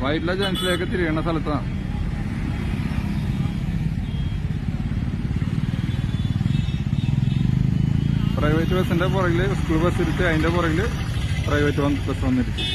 വൈറ്റ്ല ജംഗ്ഷനിലേക്ക് തിരിയണ സ്ഥലത്താണ്. പ്രൈവറ്റ് ബസ്സിന്റെ പുറകില് സ്കൂൾ ബസ് ഇരുത്തി, അതിന്റെ പുറകില് പ്രൈവറ്റ് ബസ് വന്നിരിക്കും.